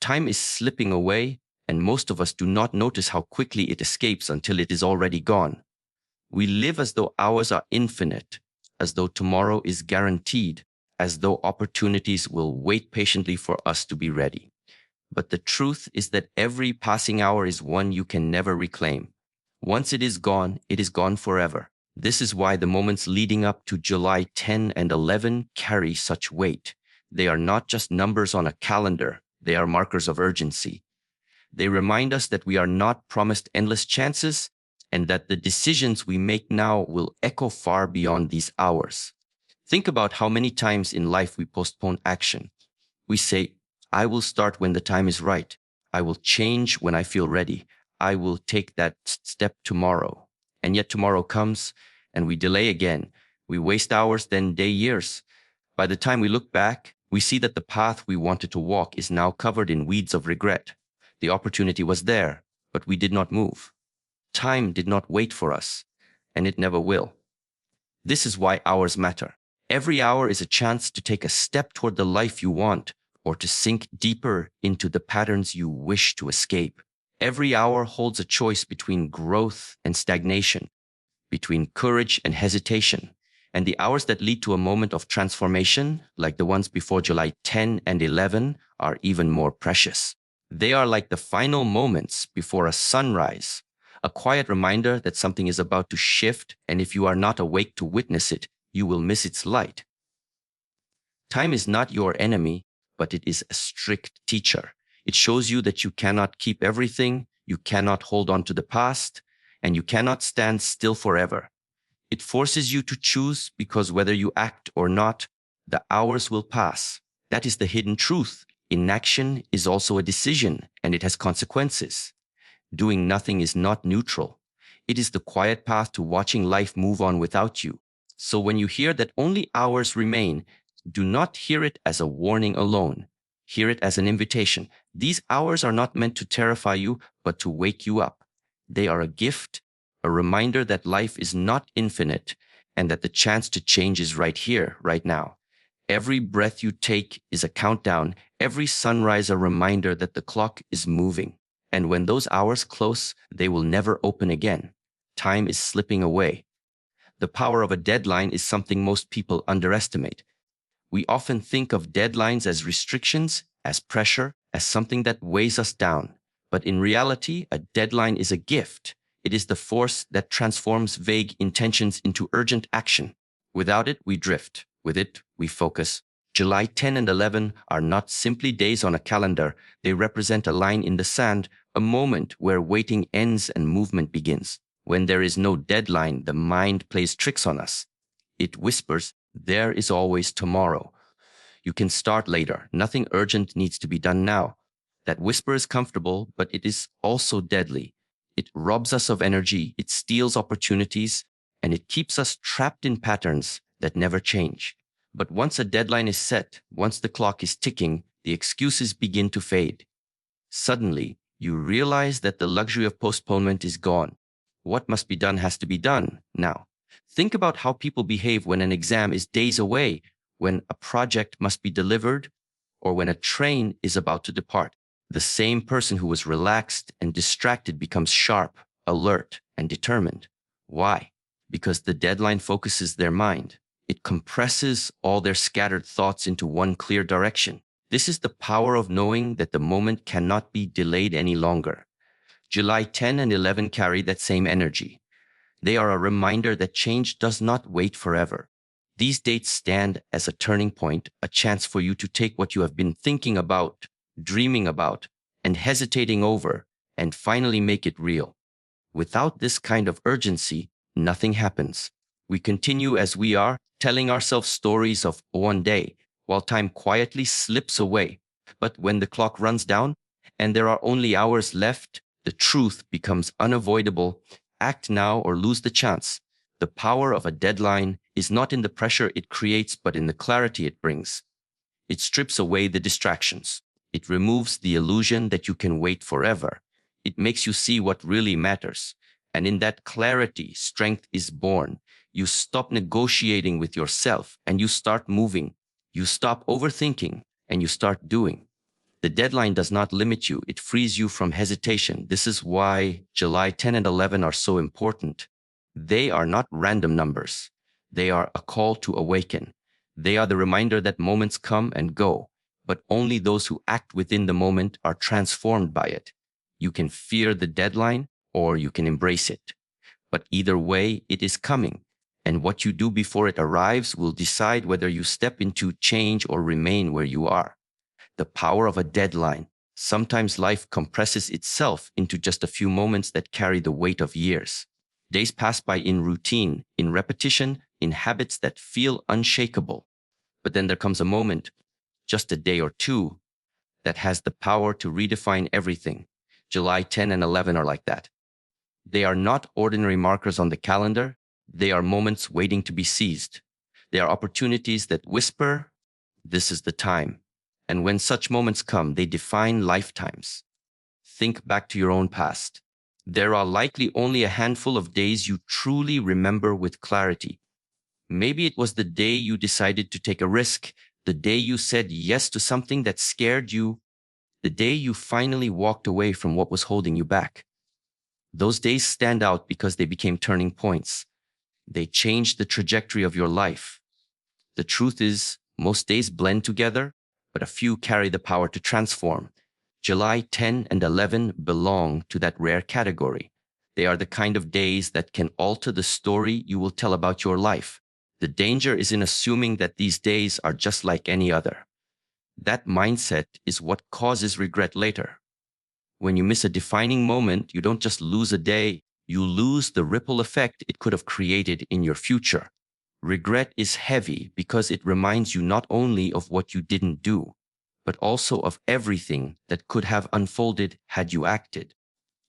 Time is slipping away, and most of us do not notice how quickly it escapes until it is already gone. We live as though hours are infinite, as though tomorrow is guaranteed, as though opportunities will wait patiently for us to be ready. But the truth is that every passing hour is one you can never reclaim. Once it is gone forever. This is why the moments leading up to July 10 and 11 carry such weight. They are not just numbers on a calendar, they are markers of urgency. They remind us that we are not promised endless chances and that the decisions we make now will echo far beyond these hours. Think about how many times in life we postpone action. We say, I will start when the time is right. I will change when I feel ready. I will take that step tomorrow. And yet tomorrow comes and we delay again. We waste hours, then years. By the time we look back, we see that the path we wanted to walk is now covered in weeds of regret. The opportunity was there, but we did not move. Time did not wait for us, and it never will. This is why hours matter. Every hour is a chance to take a step toward the life you want, or to sink deeper into the patterns you wish to escape. Every hour holds a choice between growth and stagnation, between courage and hesitation. And the hours that lead to a moment of transformation, like the ones before July 10 and 11, are even more precious. They are like the final moments before a sunrise, a quiet reminder that something is about to shift, and if you are not awake to witness it, you will miss its light. Time is not your enemy, but it is a strict teacher. It shows you that you cannot keep everything, you cannot hold on to the past, and you cannot stand still forever. It forces you to choose because whether you act or not, the hours will pass. That is the hidden truth. Inaction is also a decision, and it has consequences. Doing nothing is not neutral. It is the quiet path to watching life move on without you. So when you hear that only hours remain, do not hear it as a warning alone. Hear it as an invitation. These hours are not meant to terrify you, but to wake you up. They are a gift, a reminder that life is not infinite and that the chance to change is right here, right now. Every breath you take is a countdown, every sunrise a reminder that the clock is moving. And when those hours close, they will never open again. Time is slipping away. The power of a deadline is something most people underestimate. We often think of deadlines as restrictions, as pressure, as something that weighs us down. But in reality, a deadline is a gift. It is the force that transforms vague intentions into urgent action. Without it, we drift. With it, we focus. July 10 and 11 are not simply days on a calendar. They represent a line in the sand, a moment where waiting ends and movement begins. When there is no deadline, the mind plays tricks on us. It whispers, there is always tomorrow. You can start later. Nothing urgent needs to be done now. That whisper is comfortable, but it is also deadly. It robs us of energy, it steals opportunities, and it keeps us trapped in patterns that never change. But once a deadline is set, once the clock is ticking, the excuses begin to fade. Suddenly, you realize that the luxury of postponement is gone. What must be done has to be done now. Think about how people behave when an exam is days away, when a project must be delivered, or when a train is about to depart. The same person who was relaxed and distracted becomes sharp, alert, and determined. Why? Because the deadline focuses their mind. It compresses all their scattered thoughts into one clear direction. This is the power of knowing that the moment cannot be delayed any longer. July 10 and 11 carry that same energy. They are a reminder that change does not wait forever. These dates stand as a turning point, a chance for you to take what you have been thinking about, dreaming about, and hesitating over, and finally make it real. Without this kind of urgency, nothing happens. We continue as we are, telling ourselves stories of one day, while time quietly slips away. But when the clock runs down, and there are only hours left, the truth becomes unavoidable. Act now or lose the chance. The power of a deadline is not in the pressure it creates, but in the clarity it brings. It strips away the distractions. It removes the illusion that you can wait forever. It makes you see what really matters. And in that clarity, strength is born. You stop negotiating with yourself and you start moving. You stop overthinking and you start doing. The deadline does not limit you. It frees you from hesitation. This is why July 10 and 11 are so important. They are not random numbers. They are a call to awaken. They are the reminder that moments come and go, but only those who act within the moment are transformed by it. You can fear the deadline or you can embrace it. But either way, it is coming. And what you do before it arrives will decide whether you step into change or remain where you are. The power of a deadline. Sometimes life compresses itself into just a few moments that carry the weight of years. Days pass by in routine, in repetition, in habits that feel unshakable. But then there comes a moment, just a day or two, that has the power to redefine everything. July 10 and 11 are like that. They are not ordinary markers on the calendar. They are moments waiting to be seized. They are opportunities that whisper, "This is the time." And when such moments come, they define lifetimes. Think back to your own past. There are likely only a handful of days you truly remember with clarity. Maybe it was the day you decided to take a risk, the day you said yes to something that scared you, the day you finally walked away from what was holding you back. Those days stand out because they became turning points. They changed the trajectory of your life. The truth is, most days blend together, but a few carry the power to transform. July 10 and 11 belong to that rare category. They are the kind of days that can alter the story you will tell about your life. The danger is in assuming that these days are just like any other. That mindset is what causes regret later. When you miss a defining moment, you don't just lose a day, you lose the ripple effect it could have created in your future. Regret is heavy because it reminds you not only of what you didn't do, but also of everything that could have unfolded had you acted.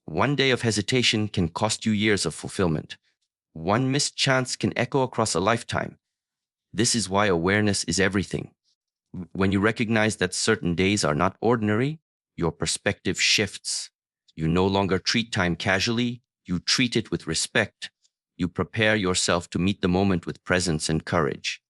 One day of hesitation can cost you years of fulfillment. One missed chance can echo across a lifetime. This is why awareness is everything. When you recognize that certain days are not ordinary, your perspective shifts. You no longer treat time casually, you treat it with respect. You prepare yourself to meet the moment with presence and courage.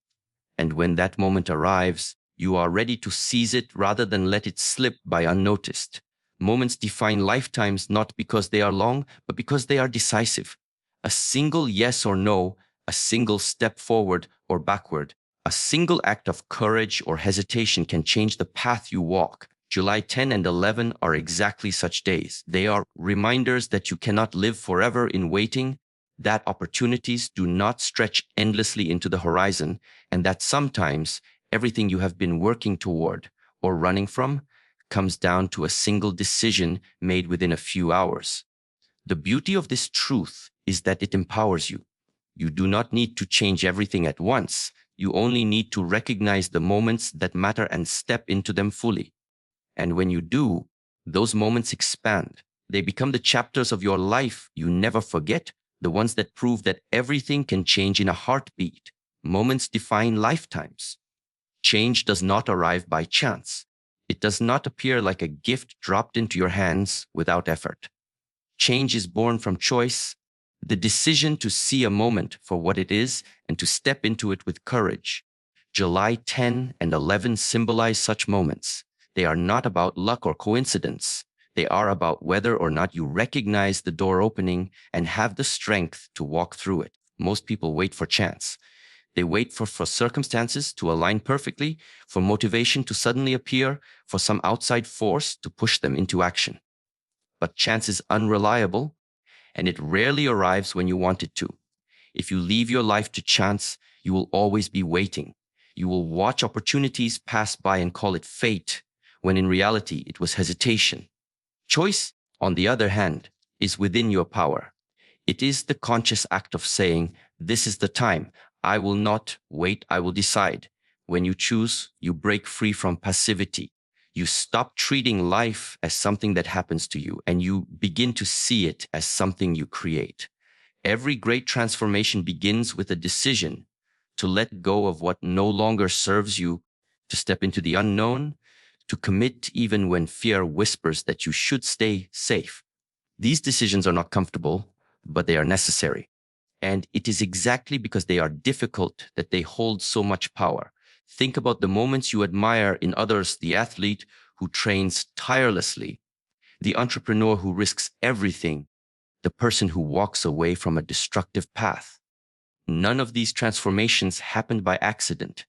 And when that moment arrives, you are ready to seize it rather than let it slip by unnoticed. Moments define lifetimes not because they are long, but because they are decisive. A single yes or no, a single step forward or backward, a single act of courage or hesitation can change the path you walk. July 10 and 11 are exactly such days. They are reminders that you cannot live forever in waiting, that opportunities do not stretch endlessly into the horizon, and that sometimes everything you have been working toward or running from comes down to a single decision made within a few hours. The beauty of this truth is that it empowers you. You do not need to change everything at once. You only need to recognize the moments that matter and step into them fully. And when you do, those moments expand. They become the chapters of your life you never forget, the ones that prove that everything can change in a heartbeat. Moments define lifetimes. Change does not arrive by chance. It does not appear like a gift dropped into your hands without effort. Change is born from choice, the decision to see a moment for what it is and to step into it with courage. July 10 and 11 symbolize such moments. They are not about luck or coincidence. They are about whether or not you recognize the door opening and have the strength to walk through it. Most people wait for chance. They wait for circumstances to align perfectly, for motivation to suddenly appear, for some outside force to push them into action. But chance is unreliable, and it rarely arrives when you want it to. If you leave your life to chance, you will always be waiting. You will watch opportunities pass by and call it fate, when in reality it was hesitation. Choice, on the other hand, is within your power. It is the conscious act of saying, "This is the time. I will not wait. I will decide." When you choose, you break free from passivity. You stop treating life as something that happens to you, and you begin to see it as something you create. Every great transformation begins with a decision to let go of what no longer serves you, to step into the unknown, to commit even when fear whispers that you should stay safe. These decisions are not comfortable, but they are necessary. And it is exactly because they are difficult that they hold so much power. Think about the moments you admire in others, the athlete who trains tirelessly, the entrepreneur who risks everything, the person who walks away from a destructive path. None of these transformations happened by accident.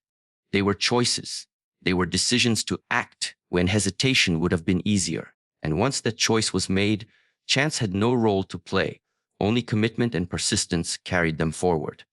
They were choices. They were decisions to act when hesitation would have been easier. And once that choice was made, chance had no role to play. Only commitment and persistence carried them forward.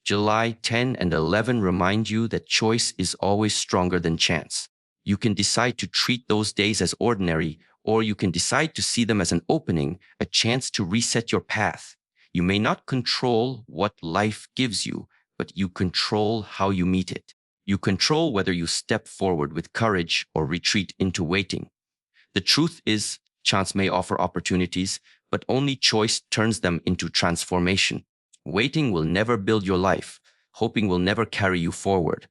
July 10 and 11 remind you that choice is always stronger than chance. You can decide to treat those days as ordinary, or you can decide to see them as an opening, a chance to reset your path. You may not control what life gives you, but you control how you meet it. You control whether you step forward with courage or retreat into waiting. The truth is, chance may offer opportunities, but only choice turns them into transformation. Waiting will never build your life. Hoping will never carry you forward.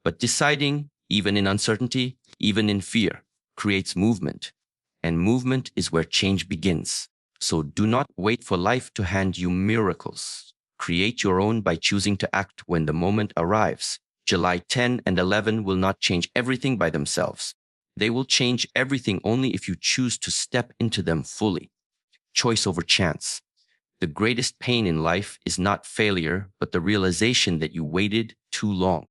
But deciding, even in uncertainty, even in fear, creates movement. And movement is where change begins. So do not wait for life to hand you miracles. Create your own by choosing to act when the moment arrives. July 10 and 11 will not change everything by themselves. They will change everything only if you choose to step into them fully. Choice over chance. The greatest pain in life is not failure, but the realization that you waited too long.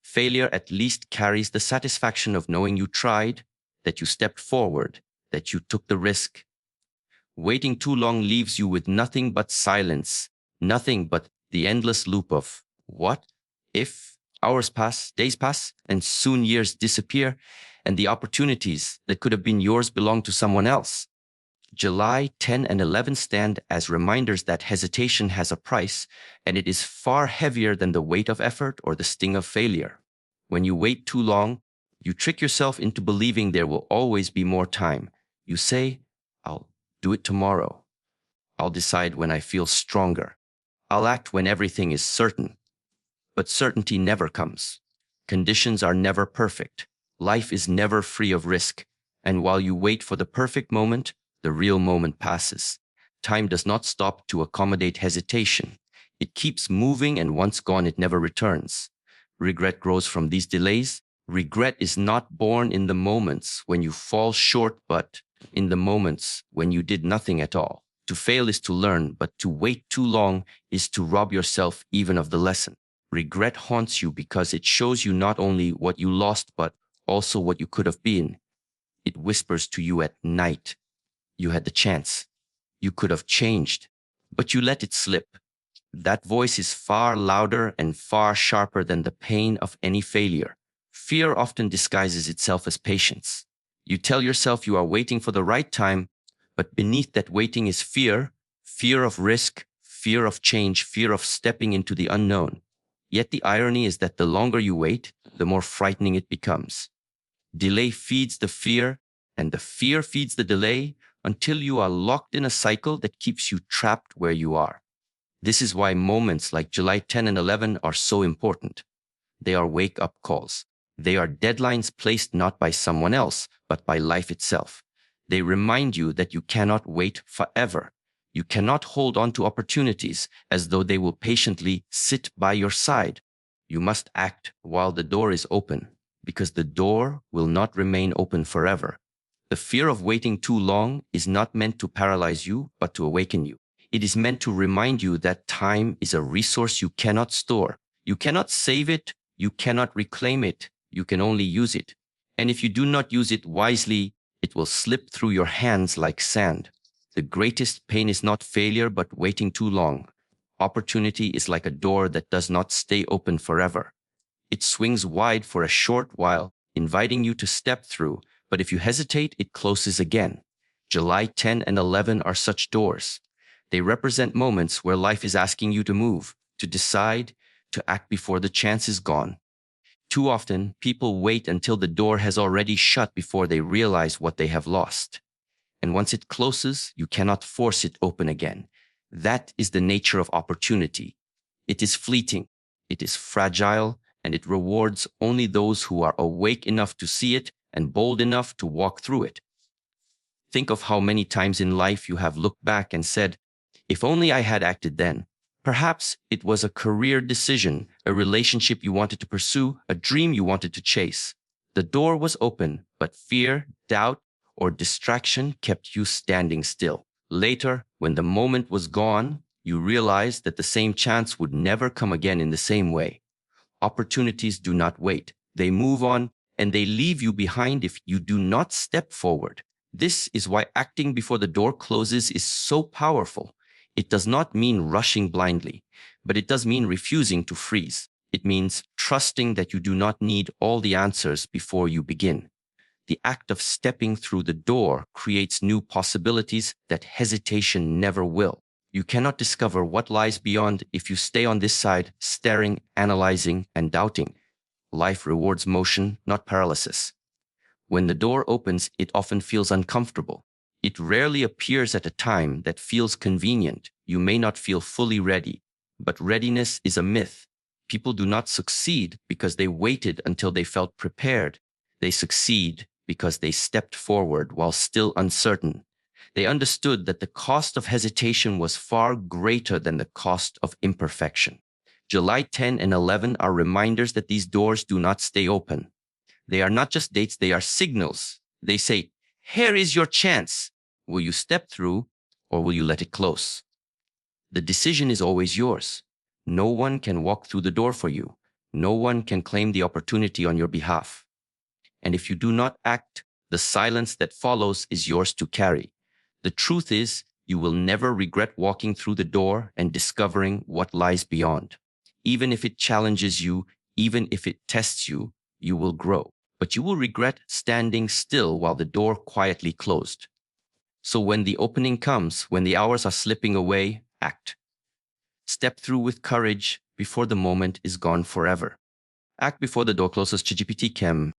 Failure at least carries the satisfaction of knowing you tried, that you stepped forward, that you took the risk. Waiting too long leaves you with nothing but silence, nothing but the endless loop of what if. Hours pass, days pass, and soon years disappear, and the opportunities that could have been yours belong to someone else. July 10 and 11 stand as reminders that hesitation has a price, and it is far heavier than the weight of effort or the sting of failure. When you wait too long, you trick yourself into believing there will always be more time. You say, I'll do it tomorrow. I'll decide when I feel stronger. I'll act when everything is certain. But certainty never comes. Conditions are never perfect. Life is never free of risk. And while you wait for the perfect moment, the real moment passes. Time does not stop to accommodate hesitation. It keeps moving, and once gone, it never returns. Regret grows from these delays. Regret is not born in the moments when you fall short, but in the moments when you did nothing at all. To fail is to learn, but to wait too long is to rob yourself even of the lesson. Regret haunts you because it shows you not only what you lost, but also what you could have been. It whispers to you at night. You had the chance. You could have changed, but you let it slip. That voice is far louder and far sharper than the pain of any failure. Fear often disguises itself as patience. You tell yourself you are waiting for the right time, but beneath that waiting is fear, fear of risk, fear of change, fear of stepping into the unknown. Yet the irony is that the longer you wait, the more frightening it becomes. Delay feeds the fear, and the fear feeds the delay until you are locked in a cycle that keeps you trapped where you are. This is why moments like July 10 and 11 are so important. They are wake-up calls. They are deadlines placed not by someone else, but by life itself. They remind you that you cannot wait forever. You cannot hold on to opportunities as though they will patiently sit by your side. You must act while the door is open, because the door will not remain open forever. The fear of waiting too long is not meant to paralyze you, but to awaken you. It is meant to remind you that time is a resource you cannot store. You cannot save it. You cannot reclaim it. You can only use it. And if you do not use it wisely, it will slip through your hands like sand. The greatest pain is not failure, but waiting too long. Opportunity is like a door that does not stay open forever. It swings wide for a short while, inviting you to step through, but if you hesitate, it closes again. July 10 and 11 are such doors. They represent moments where life is asking you to move, to decide, to act before the chance is gone. Too often, people wait until the door has already shut before they realize what they have lost. And once it closes, you cannot force it open again. That is the nature of opportunity. It is fleeting, it is fragile, and it rewards only those who are awake enough to see it and bold enough to walk through it. Think of how many times in life you have looked back and said, if only I had acted then. Perhaps it was a career decision, a relationship you wanted to pursue, a dream you wanted to chase. The door was open, but fear, doubt, or distraction kept you standing still. Later, when the moment was gone, you realized that the same chance would never come again in the same way. Opportunities do not wait. They move on, and they leave you behind if you do not step forward. This is why acting before the door closes is so powerful. It does not mean rushing blindly, but it does mean refusing to freeze. It means trusting that you do not need all the answers before you begin. The act of stepping through the door creates new possibilities that hesitation never will. You cannot discover what lies beyond if you stay on this side, staring, analyzing, and doubting. Life rewards motion, not paralysis. When the door opens, it often feels uncomfortable. It rarely appears at a time that feels convenient. You may not feel fully ready, but readiness is a myth. People do not succeed because they waited until they felt prepared. They succeed because they stepped forward while still uncertain. They understood that the cost of hesitation was far greater than the cost of imperfection. July 10 and 11 are reminders that these doors do not stay open. They are not just dates, they are signals. They say, here is your chance. Will you step through or will you let it close? The decision is always yours. No one can walk through the door for you. No one can claim the opportunity on your behalf. And if you do not act, the silence that follows is yours to carry. The truth is, you will never regret walking through the door and discovering what lies beyond. Even if it challenges you, even if it tests you, you will grow. But you will regret standing still while the door quietly closed. So when the opening comes, when the hours are slipping away, act. Step through with courage before the moment is gone forever. Act before the door closes. ChatGPT Chem.